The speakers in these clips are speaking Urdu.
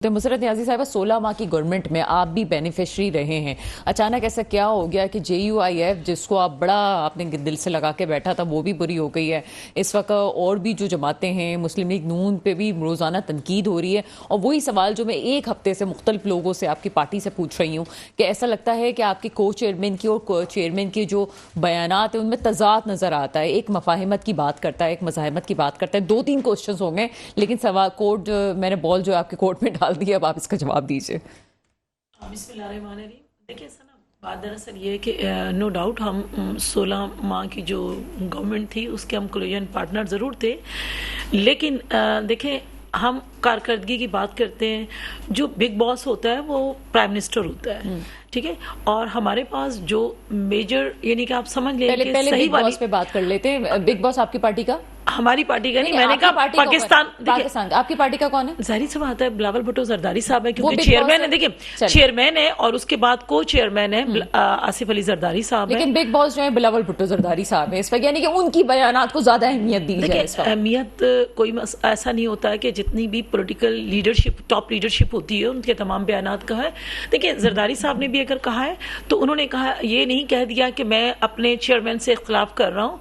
مسرت نیازی صاحبہ 16 ماہ کی گورنمنٹ میں آپ بھی بینیفیشری رہے ہیں. اچانک ایسا کیا ہو گیا کہ JUIF جس کو آپ بڑا اپنے دل سے لگا کے بیٹھا تھا وہ بھی بری ہو گئی ہے. اس وقت اور بھی جو جماعتیں ہیں مسلم لیگ نون پہ بھی روزانہ تنقید ہو رہی ہے, اور وہی سوال جو میں ایک ہفتے سے مختلف لوگوں سے آپ کی پارٹی سے پوچھ رہی ہوں کہ ایسا لگتا ہے کہ آپ کے کو چیئرمین کی اور چیئرمین کے جو بیانات ہیں ان میں تضاد نظر آتا ہے. ایک مفاہمت کی بات کرتا ہے, ایک مزاحمت کی بات کرتا ہے. 2-3 کوشچنز ہوں گے لیکن سوال کوڈ میں نے بال جو آپ کے کورٹ میں ڈال دیا, اب آپ اس کا جواب دیجیے. بسم اللہ الرحمن الرحیم. دیکھیں بات دراصل یہ ہے کہ نو ڈاؤٹ ہم 16 ماہ کی جو گورنمنٹ تھی اس کے ہم کولیجن پارٹنر ضرور تھے, لیکن دیکھیں ہم کارکردگی کی بات کرتے ہیں. جو بگ باس ہوتا ہے وہ پرائم منسٹر ہوتا ہے, ٹھیک ہے, اور ہمارے پاس جو میجر یعنی کہ آپ سمجھ لیں کہ پہلے صحیح بگ باس پہ بات کر لیتے ہیں. بگ باس آپ کی پارٹی کا؟ ہماری پارٹی کا نہیں, میں نے کہا پاکستان. آپ کی پارٹی کا کون ہے؟ ظاہر سی بات ہے بلاول بھٹو زرداری صاحب ہے, کیونکہ چیئرمین ہے. دیکھیں چیئرمین ہے اور اس کے بعد کو چیئرمین ہے آصف علی زرداری صاحب. لیکن بگ باس جو ہے بلاول بھٹو زرداری صاحب ہے اس وقت, یعنی کہ ان کی بیانات کو زیادہ اہمیت دی جائے. اہمیت کوئی ایسا نہیں ہوتا ہے کہ جتنی بھی پولیٹیکل لیڈرشپ ٹاپ لیڈرشپ ہوتی ہے ان کے تمام بیانات کا ہے. دیکھیں زرداری صاحب نے بھی اگر کہا ہے تو انہوں نے کہا, یہ نہیں کہہ دیا کہ میں اپنے چیئرمین سے اختلاف کر رہا ہوں.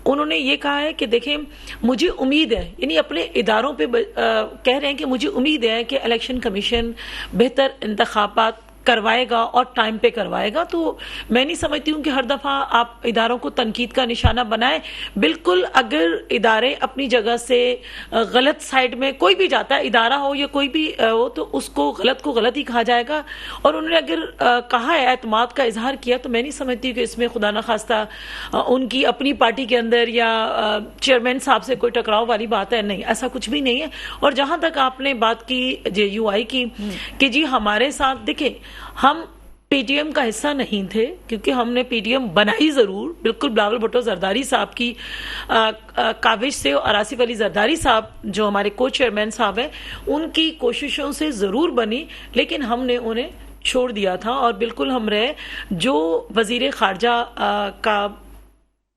انہوں نے یہ کہا ہے کہ دیکھیں مجھے امید ہے, یعنی اپنے اداروں پہ کہہ رہے ہیں کہ مجھے امید ہے کہ الیکشن کمیشن بہتر انتخابات کروائے گا اور ٹائم پہ کروائے گا. تو میں نہیں سمجھتی ہوں کہ ہر دفعہ آپ اداروں کو تنقید کا نشانہ بنائیں. بالکل اگر ادارے اپنی جگہ سے غلط سائڈ میں, کوئی بھی جاتا ہے ادارہ ہو یا کوئی بھی ہو, تو اس کو غلط ہی کہا جائے گا. اور انہوں نے اگر کہا ہے, اعتماد کا اظہار کیا, تو میں نہیں سمجھتی کہ اس میں خدا نخواستہ ان کی اپنی پارٹی کے اندر یا چیئرمین صاحب سے کوئی ٹکراؤ والی بات ہے. نہیں, ایسا کچھ بھی نہیں ہے. اور جہاں تک آپ نے بات کی JUI کی کہ جی ہمارے ساتھ, دیکھیں ہم پی ٹی ایم کا حصہ نہیں تھے, کیونکہ ہم نے پی ٹی ایم بنائی ضرور بالکل بلاول بھٹو زرداری صاحب کی کاوش سے, اور آصف علی زرداری صاحب جو ہمارے کو چیئرمین صاحب ہیں ان کی کوششوں سے ضرور بنی, لیکن ہم نے انہیں چھوڑ دیا تھا. اور بالکل ہم رہے جو وزیر خارجہ کا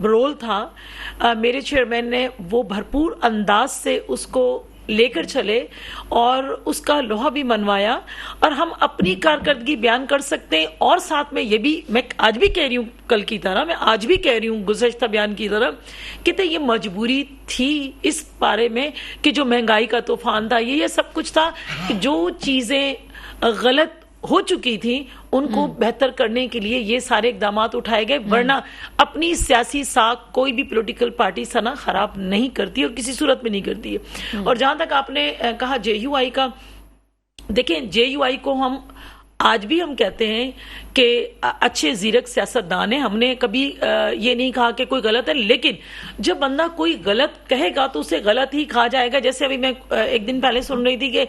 رول تھا, میرے چیئرمین نے وہ بھرپور انداز سے اس کو لے کر چلے اور اس کا لوہا بھی منوایا. اور ہم اپنی کارکردگی بیان کر سکتے ہیں, اور ساتھ میں یہ بھی میں آج بھی کہہ رہی ہوں, کل کی طرح میں آج بھی کہہ رہی ہوں گزشتہ بیان کی طرح, کہ یہ مجبوری تھی اس بارے میں کہ جو مہنگائی کا طوفان تھا, یہ سب کچھ تھا کہ جو چیزیں غلط ہو چکی تھی ان کو بہتر کرنے کے لیے یہ سارے اقدامات اٹھائے گئے. ورنہ اپنی سیاسی ساکھ کوئی بھی پولیٹیکل پارٹی سنا خراب نہیں کرتی اور کسی صورت میں نہیں کرتی ہے. اور جہاں تک آپ نے کہا JUI کا, دیکھیں JUI کو ہم آج بھی ہم کہتے ہیں کہ اچھے زیرک سیاستدان ہیں. ہم نے کبھی یہ نہیں کہا کہ کوئی غلط ہے, لیکن جب بندہ کوئی غلط کہے گا تو اسے غلط ہی کہا جائے گا. جیسے ابھی میں ایک دن پہلے سن رہی تھی کہ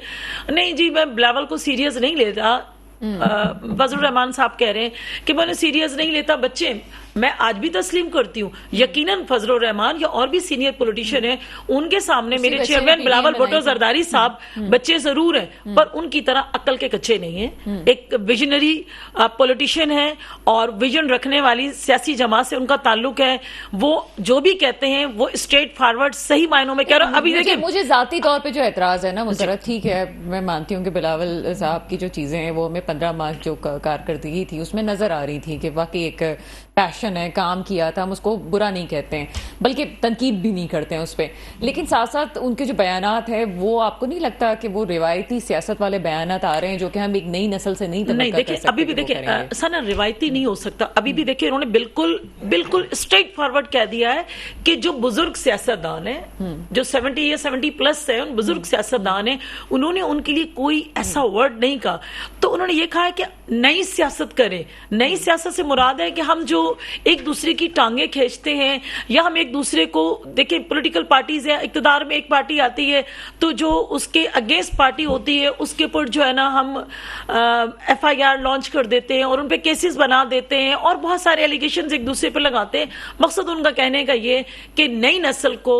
نہیں جی میں بلاول کو سیریس نہیں لیتا, فضل الرحمان صاحب کہہ رہے ہیں کہ میں نے سیریس نہیں لیتا. بچے میں آج بھی تسلیم کرتی ہوں, یقیناً فضل الرحمان یا اور بھی سینئر پولیٹیشین ہیں, ان کے سامنے میرے چیئرمین بلاول بھٹو زرداری صاحب بچے ضرور ہیں, پر ان کی طرح عقل کے کچے نہیں ہیں. ایک ویژنری پولیٹیشین ہے اور ویژن رکھنے والی سیاسی جماعت سے ان کا تعلق ہے. وہ جو بھی کہتے ہیں وہ اسٹریٹ فارورڈ صحیح معنوں میں کہہ رہا ہوں. ابھی دیکھیں مجھے ذاتی طور پہ جو اعتراض ہے نا مسرت, ٹھیک ہے میں مانتی ہوں کہ بلاول صاحب کی جو چیزیں ہیں وہ ہمیں 15 ماہ جو کارکردگی تھی اس میں نظر آ رہی تھی کہ واقعی ایک پیشن ہے, کام کیا تھا. ہم اس کو برا نہیں کہتے ہیں بلکہ تنقید بھی نہیں کرتے ہیں اس پہ, لیکن ساتھ ساتھ ان کے جو بیانات ہیں وہ آپ کو نہیں لگتا کہ وہ روایتی سیاست والے بیانات آ رہے ہیں جو کہ ہم ایک نئی نسل سے نہیں توقع کر سکتے؟ ابھی بھی دیکھیں سنا روایتی نہیں ہو سکتا. ابھی بھی دیکھیں انہوں نے بالکل اسٹریٹ فارورڈ کہہ دیا ہے کہ جو بزرگ سیاستدان ہیں جو 70 یا 70 پلس ہیں, ان بزرگ سیاستدان ہیں, انہوں نے ان کے لیے کوئی ایسا ورڈ نہیں کہا. تو انہوں نے یہ کہا ہے کہ نئی سیاست کریں. نئی سیاست سے مراد ہے کہ ہم جو ایک دوسرے کی ٹانگیں کھینچتے ہیں یا ہم ایک دوسرے کو, دیکھیں پولیٹیکل پارٹیز ہیں, اقتدار میں ایک پارٹی آتی ہے تو جو اس کے اگینسٹ پارٹی ہوتی ہے اس کے اوپر جو ہے نا ہم FIR لانچ کر دیتے ہیں اور ان پہ کیسز بنا دیتے ہیں اور بہت سارے ایلیگیشنز ایک دوسرے پہ لگاتے ہیں. مقصد ان کا کہنے کا یہ کہ نئی نسل کو